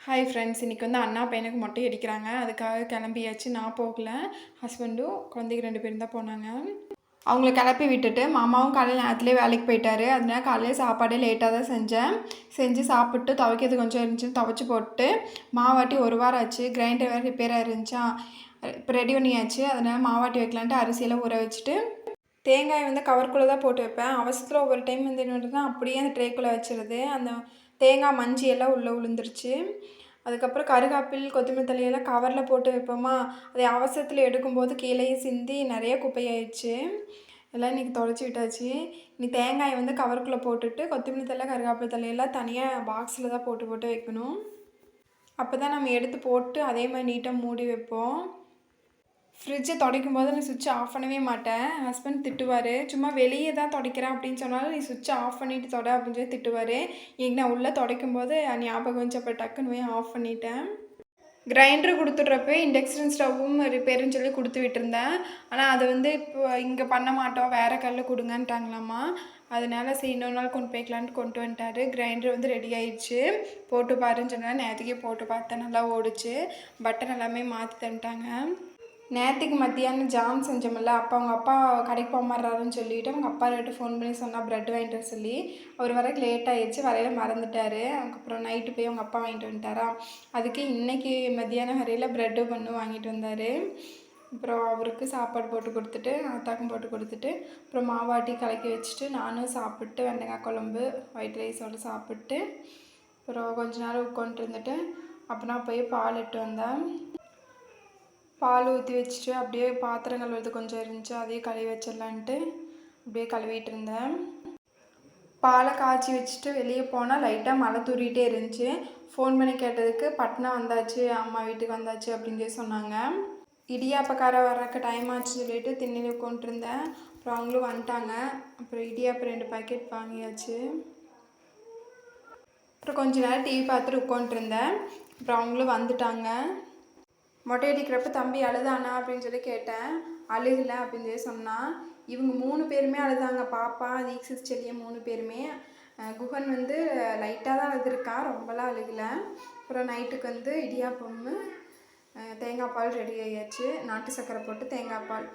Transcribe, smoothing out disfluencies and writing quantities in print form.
Hi friends, இன்றைக்கி வந்து அண்ணா பையனுக்கு மொட்டை அடிக்கிறாங்க. அதுக்காக கிளம்பியாச்சு. நான் போகல, ஹஸ்பண்டும் குழந்தைங்க 2 பேரும் தான் போனாங்க. அவங்கள கிளப்பி விட்டுட்டு மாமாவும் காலையில் நேரத்துலேயே வேலைக்கு போயிட்டாரு. அதனால காலையில் சாப்பாடே லேட்டாக தான் செஞ்சு சாப்பிட்டு துவைக்கிறது கொஞ்சம் இருந்துச்சுன்னு துவைச்சி போட்டு மாவாட்டி ஒரு வாரம் ஆச்சு. கிரைண்டர் வேறு ரிப்பேராக இருந்துச்சா, இப்போ ரெடி பண்ணியாச்சு. அதனால் மாவாட்டி வைக்கலான்ட்டு அரிசியெல்லாம் ஊற வச்சுட்டு தேங்காய் வந்து கவருக்குள்ளே தான் போட்டு வைப்பேன். அவசரத்தில் ஒவ்வொரு டைம் வந்து என்ன தான் அப்படியே அந்த ட்ரேக்குள்ளே வச்சுருது. அந்த தேங்காய் மஞ்சி எல்லாம் உள்ளே விழுந்துருச்சு. அதுக்கப்புறம் கருகாப்பில் கொத்தமல்லி தழையெல்லாம் கவரில் போட்டு வைப்போமா, அதை அவசரத்தில் எடுக்கும்போது கீழேயே சிந்தி நிறைய குப்பையாயிடுச்சு. எல்லாம் இன்றைக்கி தொலைச்சி விட்டாச்சு. இனி தேங்காயை வந்து கவருக்குள்ளே போட்டுட்டு கொத்தமல்லி தழை கருகாப்பில் தழையெல்லாம் தனியாக பாக்ஸில் தான் போட்டு வைக்கணும். அப்போ தான் நம்ம எடுத்து போட்டு அதே மாதிரி நீட்டாக மூடி வைப்போம். ஃப்ரிட்ஜை துடைக்கும் போது நான் சுவிட்சை ஆஃப் பண்ணவே மாட்டேன். ஹஸ்பண்ட் திட்டுவார். சும்மா வெளியே தான் துடைக்கிறேன் அப்படின்னு சொன்னாலும் நீ சுவிட்சை ஆஃப் பண்ணிவிட்டு தொட அப்படின்னு சொல்லி திட்டுவார். இன்னைக்கு நான் உள்ளே துடைக்கும் போது ஞாபகம் வந்துச்சு, அப்போ டக்குன்னு போய் ஆஃப் பண்ணிட்டேன். கிரைண்டரு கொடுத்துட்றப்ப இண்டக்ஷன் ஸ்டவ்வும் ரிப்பேருன்னு சொல்லி கொடுத்து விட்டுருந்தேன். ஆனால் அது வந்து இப்போ இங்கே பண்ண மாட்டோம், வேறு கல்லில் கொடுங்கன்ட்டாங்களாம்மா. அதனால சரி இன்னொரு நாள் கொண்டு போய்க்கலான்ட்டு கொண்டு வந்துட்டாரு. கிரைண்டர் வந்து ரெடி ஆயிடுச்சு. போட்டு பாருன்னு சொன்னால் நேற்றுக்கே போட்டு பார்த்தேன், நல்லா ஓடிச்சு. பட்டன் எல்லாமே மாற்றி தந்துட்டாங்க. நேற்றுக்கு மத்தியானம் ஜாம் செஞ்சோம்ல, அப்போ அவங்க அப்பா கடைக்கு போமாறாருன்னு சொல்லிவிட்டு அவங்க அப்பா கிட்ட ஃபோன் பண்ணி சொன்னால் ப்ரெட் வாங்கிட்டு வர சொல்லி, அவர் வரக்கு லேட் ஆகிடுச்சு, வரையில் மறந்துட்டார். அதுக்கப்புறம் நைட்டு போய் அவங்க அப்பா வாங்கிட்டு வந்துட்டாரா. அதுக்கு இன்றைக்கி மத்தியானம் வரையில் ப்ரெட்டு பண்ணு வாங்கிட்டு வந்தார். அப்புறம் அவருக்கு சாப்பாடு போட்டு கொடுத்துட்டு அத்தாக்கும் போட்டு கொடுத்துட்டு அப்புறம் மாவாட்டி கலக்கி வச்சுட்டு நானும் சாப்பிட்டு வெண்டைக்காய் குழம்பு ஒயிட் ரைஸோடு சாப்பிட்டு அப்புறம் கொஞ்ச நேரம் உட்காந்துட்டு இருந்துட்டு அப்புறம் போய் பால் இட்டு வந்தேன். பால் ஊற்றி வச்சுட்டு அப்படியே பாத்திரம் கழுவுறது கொஞ்சம் இருந்துச்சு, அதையே கழுவி வச்சிடலான்ட்டு அப்படியே கழுவிட்டு இருந்தேன். பாலை காய்ச்சி வச்சுட்டு வெளியே போனால் லைட்டாக மழை தூரிகிட்டே இருந்துச்சு. ஃபோன் பண்ணி கேட்டதுக்கு பட்னா வந்தாச்சு, அம்மா வீட்டுக்கு வந்தாச்சு அப்படின்னு சொல்லி சொன்னாங்க. இடியாப்பக்கார வர்றக்கு டைம் ஆச்சுன்னு சொல்லிட்டு திண்ணில் உட்காந்துருந்தேன். அப்புறம் அவங்களும் வந்துட்டாங்க. அப்புறம் இடியாப்பம் 2 பாக்கெட் வாங்கியாச்சு. அப்புறம் கொஞ்ச நேரம் டிவி பார்த்துட்டு உட்காந்துருந்தேன். அப்புறம் அவங்களும் வந்துட்டாங்க. மொட்டை அடிக்கிறப்ப தம்பி அழுதானா அப்படின்னு சொல்லி கேட்டேன். அழுகலை அப்படின்னு சொல்லி சொன்னான். இவங்க 3 பேருமே அழுதாங்க, பாப்பா தீக்ஷித் செல்லியம் 3 பேருமே. குகன் வந்து லைட்டாக தான் அழுதுருக்கான், ரொம்பலாம் அழுகலை. அப்புறம் நைட்டுக்கு வந்து இடியாப்பம் தேங்காய் பால் ரெடி ஆகியாச்சு. நாட்டு சர்க்கரை போட்டு தேங்காய் பால்.